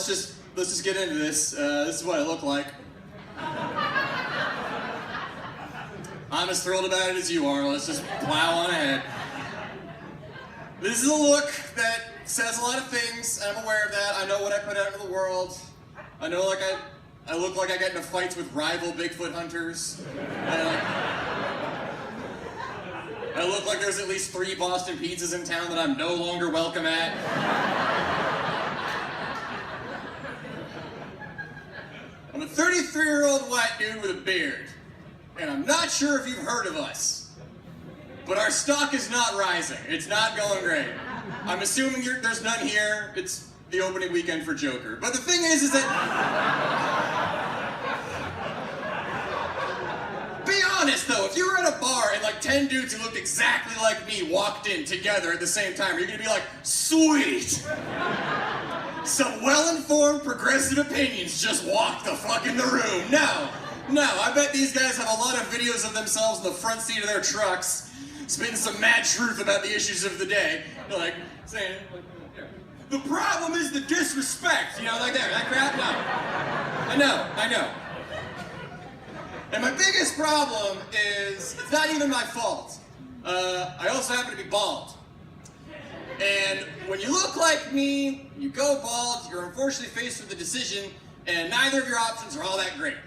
let's just get into this. This is what I look like. I'm as thrilled about it as you are. Let's just plow on ahead. This is a look that says a lot of things. I'm aware of that. I know what I put out into the world. I know I look like I get into fights with rival Bigfoot hunters. I look like there's at least 3 Boston pizzas in town that I'm no longer welcome at. I'm a 33-year-old white dude with a beard. And I'm not sure if you've heard of us, but our stock is not rising. It's not going great. I'm assuming there's none here. It's the opening weekend for Joker. But the thing is that... Be honest though, if you were at a bar and like 10 dudes who looked exactly like me walked in together at the same time, are you gonna be like, sweet! Some well-informed progressive opinions just walked the fuck in the room. No, I bet these guys have a lot of videos of themselves in the front seat of their trucks, spitting some mad truth about the issues of the day. They're like, saying, the problem is the disrespect, you know, like that crap? No. I know. And my biggest problem is, it's not even my fault. I also happen to be bald. And when you look like me, you go bald, you're unfortunately faced with a decision, and neither of your options are all that great.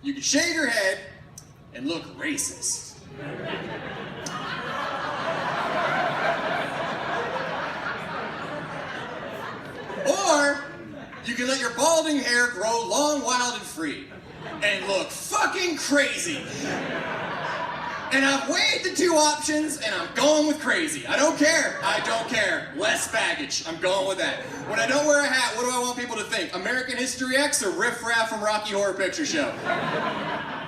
You can shave your head and look racist. Or you can let your balding hair grow long, wild, and free and look fucking crazy. And I've weighed the 2 options, and I'm going with crazy. I don't care. Less baggage. I'm going with that. When I don't wear a hat, what do I want people to think? American History X or Riff Raff from Rocky Horror Picture Show?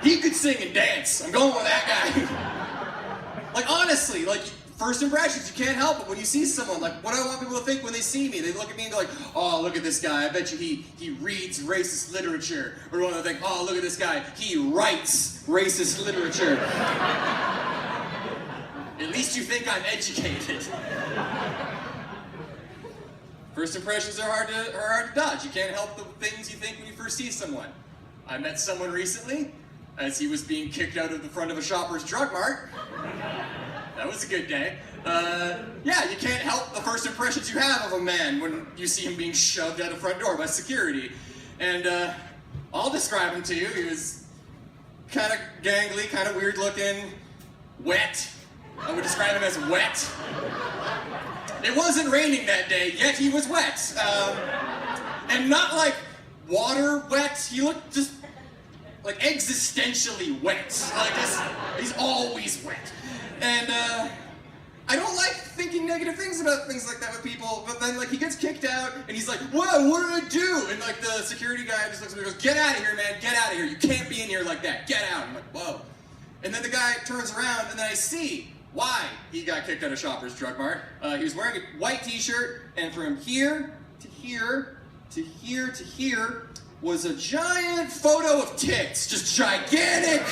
He could sing and dance. I'm going with that guy. Like, honestly, like, first impressions, you can't help it. When you see someone, like, what do I want people to think when they see me? They look at me and go like, oh, look at this guy. I bet you he reads racist literature. Or do I want to think, oh, look at this guy. He writes racist literature. At least you think I'm educated. First impressions are hard to dodge. You can't help the things you think when you first see someone. I met someone recently as he was being kicked out of the front of a Shoppers Drug Mart. That was a good day. Yeah, you can't help the first impressions you have of a man when you see him being shoved out the front door by security. And I'll describe him to you. He was kind of gangly, kind of weird looking, wet. I would describe him as wet. It wasn't raining that day, yet he was wet. And not like water wet. He looked just like existentially wet. Like he's always wet. And I don't like thinking negative things about things like that with people, but then like he gets kicked out and he's like, whoa, what did I do? And like the security guy just looks at me and goes, get out of here, man, get out of here. You can't be in here like that, get out. I'm like, whoa. And then the guy turns around and then I see why he got kicked out of Shoppers Drug Mart. He was wearing a white t-shirt, and from here to here to here to here was a giant photo of tits. Just gigantic,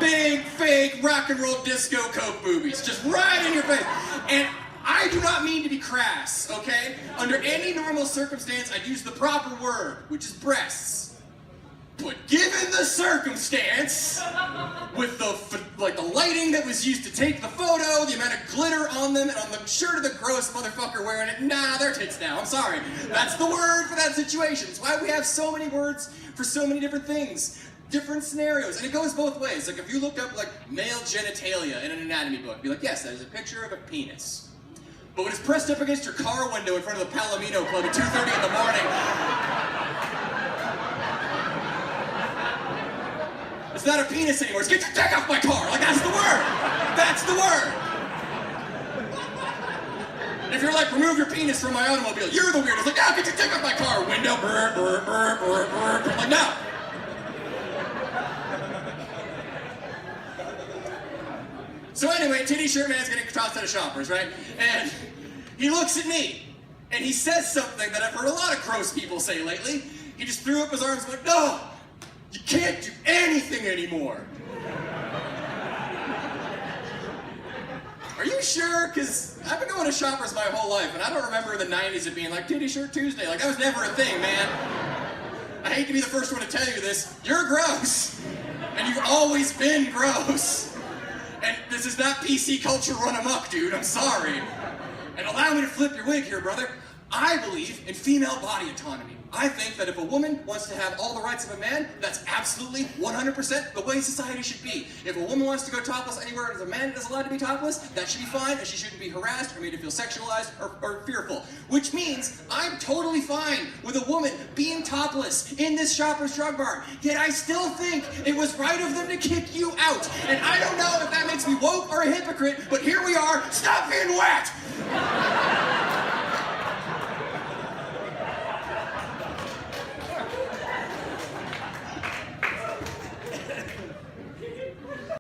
big, fake, rock and roll disco coke boobies. Just right in your face. And I do not mean to be crass, okay? Under any normal circumstance, I'd use the proper word, which is breasts. But given the circumstance, with the lighting that was used to take the photo, the amount of glitter on them, and I'm sure the gross motherfucker wearing it, nah, they're tits now, I'm sorry. That's the word for that situation. It's why we have so many words for so many different things, different scenarios, and it goes both ways. Like if you look up like male genitalia in an anatomy book, be like, yes, there's a picture of a penis. But when it's pressed up against your car window in front of the Palomino Club at 2:30 in the morning, it's not a penis anymore. It's get your dick off my car. Like, that's the word. That's the word. If you're like, remove your penis from my automobile, you're the weird. It's like, no, get your dick off my car. Window, brr, brr, brr, brr, brr, brr. Like, no. So anyway, titty shirt man's getting tossed out of Shoppers, right? And he looks at me, and he says something that I've heard a lot of gross people say lately. He just threw up his arms and went, no. You can't do anything anymore. Are Are you sure? Because I've been going to Shoppers my whole life, and I don't remember in the 90s it being like, Titty Shirt Tuesday. Like, that was never a thing, man. I hate to be the first one to tell you this. You're gross. And you've always been gross. And this is not PC culture run amok, dude. I'm sorry. And allow me to flip your wig here, brother. I believe in female body autonomy. I think that if a woman wants to have all the rights of a man, that's absolutely 100% the way society should be. If a woman wants to go topless anywhere as a man is allowed to be topless, that should be fine, and she shouldn't be harassed or made to feel sexualized or fearful. Which means I'm totally fine with a woman being topless in this Shoppers Drug Mart. Yet I still think it was right of them to kick you out. And I don't know if that makes me woke or a hypocrite, but here we are. Stop being wet!